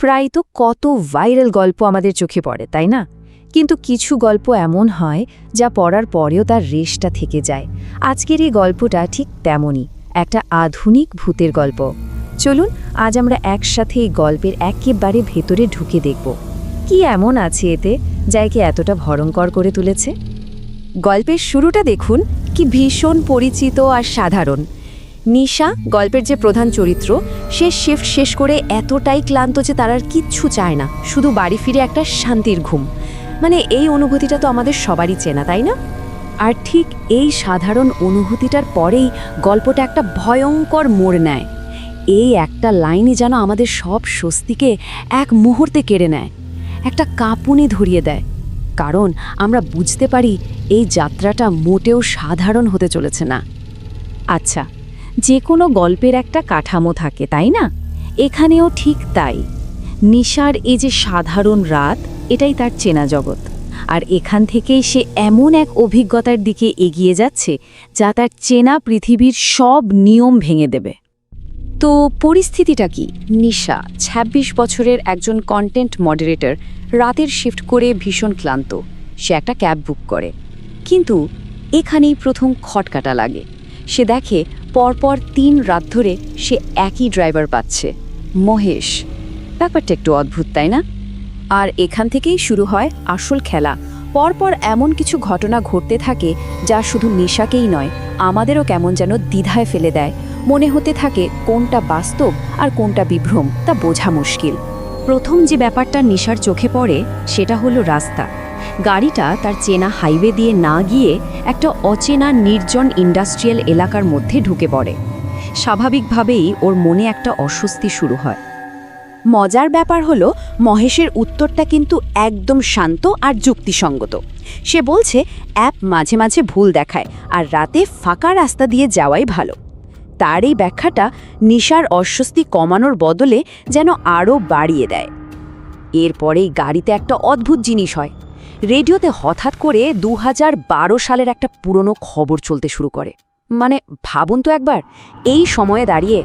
প্রায় তো কত ভাইরাল গল্প আমাদের চোখে পড়ে তাই না? কিন্তু কিছু গল্প এমন হয় যা পড়ার পরেও তার রেশটা থেকে যায়। আজকের এই গল্পটা ঠিক তেমনই, একটা আধুনিক ভূতের গল্প। চলুন আজ আমরা একসাথে এই গল্পের একেবারে ভেতরে ঢুকে দেখব কি এমন আছে এতে যা একে এতটা ভয়ঙ্কর করে তুলেছে। গল্পের শুরুটা দেখুন, কি ভীষণ পরিচিত আর সাধারণ। নিশা, গল্পের যে প্রধান চরিত্র, সে শিফট শেষ করে এতটাই ক্লান্ত যে তার আর কিচ্ছু চায় না, শুধু বাড়ি ফিরে একটা শান্তির ঘুম। মানে এই অনুভূতিটা তো আমাদের সবারই চেনা, তাই না? আর ঠিক এই সাধারণ অনুভূতিটার পরেই গল্পটা একটা ভয়ঙ্কর মোড় নেয়। এই একটা লাইনই যেন আমাদের সব স্বস্তিকে এক মুহূর্তে কেড়ে নেয়, একটা কাঁপুনি ধরিয়ে দেয়। কারণ আমরা বুঝতে পারি এই যাত্রাটা মোটেও সাধারণ হতে চলেছে না। আচ্ছা, যে কোনো গল্পের একটা কাঠামো থাকে তাই না? এখানেও ঠিক তাই। নিশার এই যে সাধারণ রাত, এটাই তার চেনা জগৎ। আর এখান থেকেই সে এমন এক অভিজ্ঞতার দিকে এগিয়ে যাচ্ছে যা তার চেনা পৃথিবীর সব নিয়ম ভেঙে দেবে। তো পরিস্থিতিটা কি? নিশা ২৬ বছরের একজন কন্টেন্ট মডারেটর, রাতের শিফট করে ভীষণ ক্লান্ত। সে একটা ক্যাব বুক করে, কিন্তু এখানেই প্রথম খটকাটা লাগে। সে দেখে পরপর ৩ রাত ধরে সে একই ড্রাইভার পাচ্ছে, মহেশ। ব্যাপারটা একটু অদ্ভুত তাই না? আর এখান থেকেই শুরু হয় আসল খেলা। পরপর এমন কিছু ঘটনা ঘটতে থাকে যা শুধু নিশাকেই নয়, আমাদেরও কেমন যেন দ্বিধায় ফেলে দেয়। মনে হতে থাকে কোনটা বাস্তব আর কোনটা বিভ্রম তা বোঝা মুশকিল। প্রথম যে ব্যাপারটা নিশার চোখে পড়ে সেটা হলো রাস্তা। গাড়িটা তার চেনা হাইওয়ে দিয়ে না গিয়ে একটা অচেনা নির্জন ইন্ডাস্ট্রিয়াল এলাকার মধ্যে ঢুকে পড়ে। স্বাভাবিকভাবেই ওর মনে একটা অস্বস্তি শুরু হয়। মজার ব্যাপার হলো, মহেশের উত্তরটা কিন্তু একদম শান্ত আর যুক্তিসঙ্গত। সে বলছে অ্যাপ মাঝে মাঝে ভুল দেখায় আর রাতে ফাঁকা রাস্তা দিয়ে যাওয়াই ভালো। তার এই ব্যাখ্যাটা নিশার অস্বস্তি কমানোর বদলে যেন আরও বাড়িয়ে দেয়। এরপরেই গাড়িতে একটা অদ্ভুত জিনিস হয়। রেডিওতে হঠাৎ করে ২০১২ সালের একটা পুরনো খবর চলতে শুরু করে। মানে ভাবুন তো একবার, এই সময়ে দাঁড়িয়ে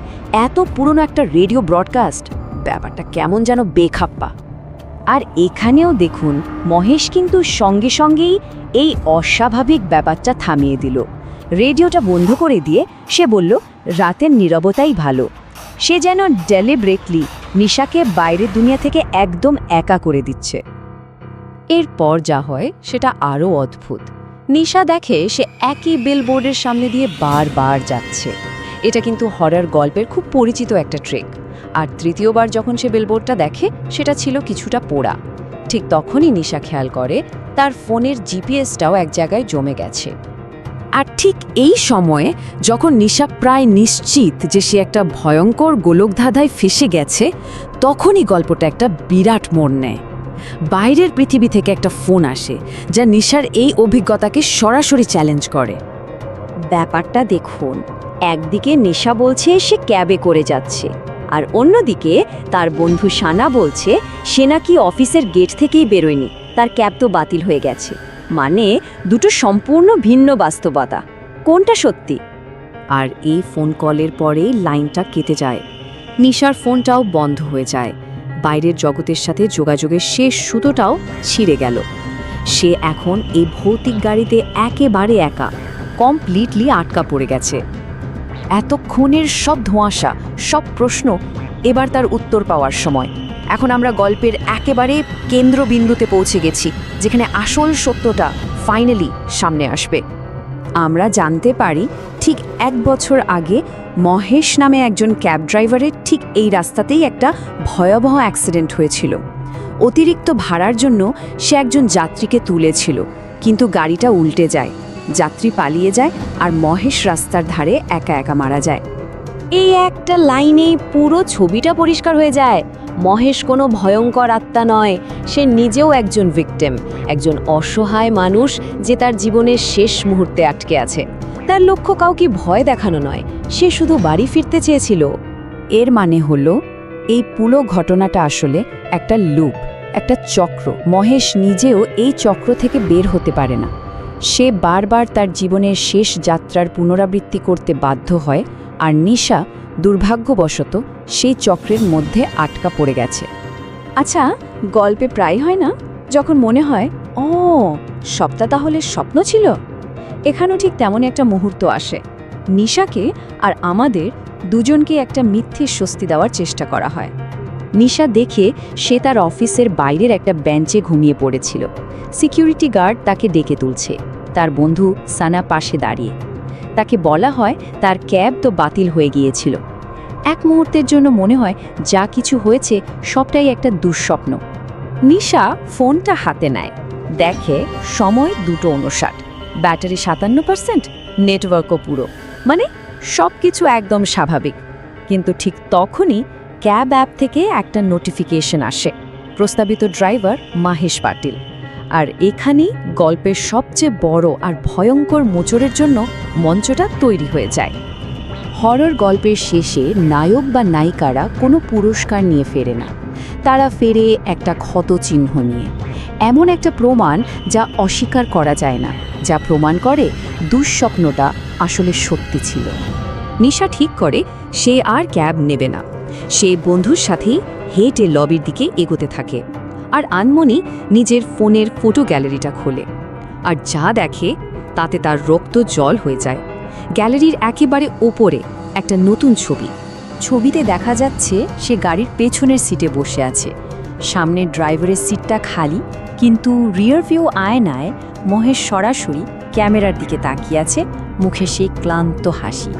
এত পুরনো একটা রেডিও ব্রডকাস্ট, ব্যাপারটা কেমন যেন বেখাপ্পা। আর এখানেও দেখুন, মহেশ কিন্তু সঙ্গে সঙ্গেই এই অস্বাভাবিক ব্যাপারটা থামিয়ে দিল। রেডিওটা বন্ধ করে দিয়ে সে বলল রাতের নীরবতাই ভালো। সে যেন ডেলিব্রেটলি নিশাকে বাইরের দুনিয়া থেকে একদম একা করে দিচ্ছে। এরপর যা হয় সেটা আরও অদ্ভুত। নিশা দেখে সে একই বিলবোর্ডের সামনে দিয়ে বারবার যাচ্ছে। এটা কিন্তু হরর গল্পের খুব পরিচিত একটা ট্রিক। আর তৃতীয়বার যখন সে বিলবোর্ডটা দেখে, সেটা ছিল কিছুটা পোড়া। ঠিক তখনই নিশা খেয়াল করে তার ফোনের জিপিএসটাও এক জায়গায় জমে গেছে। আর ঠিক এই সময়ে যখন নিশা প্রায় নিশ্চিত যে সে একটা ভয়ঙ্কর গোলকধাঁধায় ফেসে গেছে, তখনই গল্পটা একটা বিরাট মোড় নেয়। বাইরের পৃথিবী থেকে একটা ফোন আসে যা নিশার এই অভিজ্ঞতাকে সরাসরি চ্যালেঞ্জ করে। ব্যাপারটা দেখুন, একদিকে নিশা বলছে সে ক্যাবে করে যাচ্ছে, আর অন্যদিকে তার বন্ধু সানা বলছে সে নাকি অফিসের গেট থেকেই বেরোয়নি, তার ক্যাব তো বাতিল হয়ে গেছে। মানে দুটো সম্পূর্ণ ভিন্ন বাস্তবতা। কোনটা সত্যি? আর এই ফোন কলের পরেই লাইনটা কেটে যায়। নিশার ফোনটাও বন্ধ হয়ে যায়। বাইরের জগতের সাথে যোগাযোগের শেষ সুতোটাও ছিঁড়ে গেল। সে এখন এই ভৌতিক গাড়িতে একেবারে একা, কমপ্লিটলি আটকা পড়ে গেছে। এতক্ষণের সব ধোঁয়াশা, সব প্রশ্ন, এবার তার উত্তর পাওয়ার সময়। এখন আমরা গল্পের একেবারে কেন্দ্রবিন্দুতে পৌঁছে গেছি, যেখানে আসল সত্যটা ফাইনালি সামনে আসবে। আমরা জানতে পারি ঠিক ১ বছর আগে মহেশ নামে একজন ক্যাব ড্রাইভারের ঠিক এই রাস্তাতেই একটা ভয়াবহ অ্যাক্সিডেন্ট হয়েছিল। অতিরিক্ত ভাড়ার জন্য সে একজন যাত্রীকে তুলেছিল, কিন্তু গাড়িটা উল্টে যায়, যাত্রী পালিয়ে যায় আর মহেশ রাস্তার ধারে একা একা মারা যায়। এই একটা লাইনে পুরো ছবিটা পরিষ্কার হয়ে যায়। মহেশ কোনো ভয়ঙ্কর আত্মা নয়, সে নিজেও একজন ভিকটিম, একজন অসহায় মানুষ যে তার জীবনের শেষ মুহূর্তে আটকে আছে। তার লক্ষ্য কাউকে ভয় দেখানো নয়, সে শুধু বাড়ি ফিরতে চেয়েছিল। এর মানে হলো এই পুরো ঘটনাটা আসলে একটা লুপ, একটা চক্র। মহেশ নিজেও এই চক্র থেকে বের হতে পারে না। সে বারবার তার জীবনের শেষ যাত্রার পুনরাবৃত্তি করতে বাধ্য হয়, আর নিশা দুর্ভাগ্যবশত সেই চক্রের মধ্যে আটকা পড়ে গেছে। আচ্ছা, গল্পে প্রায় হয় না যখন মনে হয় ও সবটা তাহলে স্বপ্ন ছিল। এখানেও ঠিক তেমন একটা মুহূর্ত আসে। নিশাকে আর আমাদের দুজনকে একটা মিথ্যে স্বস্তি দেওয়ার চেষ্টা করা হয়। নিশা দেখে সে তার অফিসের বাইরের একটা বেঞ্চে ঘুমিয়ে পড়েছিল। সিকিউরিটি গার্ড তাকে ডেকে তুলছে, তার বন্ধু সানা পাশে দাঁড়িয়ে। তাকে বলা হয় তার ক্যাব তো বাতিল হয়ে গিয়েছিল। এক মুহূর্তের জন্য মনে হয় যা কিছু হয়েছে সবটাই একটা দুঃস্বপ্ন। নিশা ফোনটা হাতে নেয়, দেখে সময় 2:59, ব্যাটারি 57%, নেটওয়ার্কও পুরো, মানে সব কিছু একদম স্বাভাবিক। কিন্তু ঠিক তখনই ক্যাব অ্যাপ থেকে একটা নোটিফিকেশন আসে, প্রস্তাবিত ড্রাইভার মাহেশ পাটিল। আর এখানেই গল্পের সবচেয়ে বড় আর ভয়ঙ্কর মোচড়ের জন্য মঞ্চটা তৈরি হয়ে যায়। হরর গল্পের শেষে নায়ক বা নায়িকারা কোনো পুরস্কার নিয়ে ফেরে না, তারা ফেরে একটা ক্ষতচিহ্ন নিয়ে, এমন একটা প্রমাণ যা অস্বীকার করা যায় না, যা প্রমাণ করে দুঃস্বপ্নটা আসলে সত্যি ছিল। নিশা ঠিক করে সে আর ক্যাব নেবে না, সে বন্ধুর সাথেই হেঁটে লবির দিকে এগোতে থাকে। আর আনমনি নিজের ফোনের ফটো গ্যালারিটা খোলে, আর যা দেখে তাতে তার রক্ত জল হয়ে যায়। গ্যালারির একেবারে ওপরে একটা নতুন ছবি। ছবিতে দেখা যাচ্ছে সে গাড়ির পেছনের সিটে বসে আছে, সামনের ড্রাইভারের সিটটা খালি, কিন্তু রিয়ার ভিউ আয়নায় মহেশ সরাসরি ক্যামেরার দিকে তাকিয়ে আছে, মুখে সেই ক্লান্ত হাসি।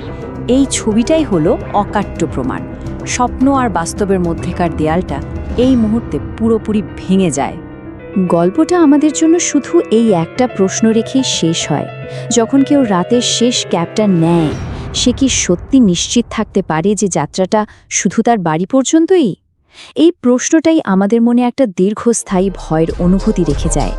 এই ছবিটাই হলো অকাট্য প্রমাণ। স্বপ্ন আর বাস্তবের মধ্যেকার দেয়ালটা এই মুহূর্তে পুরোপুরি ভেঙে যায়। গল্পটা আমাদের জন্য শুধু এই একটা প্রশ্ন রেখেই শেষ হয়, যখন কেউ রাতের শেষ ক্যাবটা নেয়, সে কি সত্যি নিশ্চিত থাকতে পারে যে যাত্রাটা শুধু তার বাড়ি পর্যন্তই? এই প্রশ্নটাই আমাদের মনে একটা দীর্ঘস্থায়ী ভয়ের অনুভূতি রেখে যায়।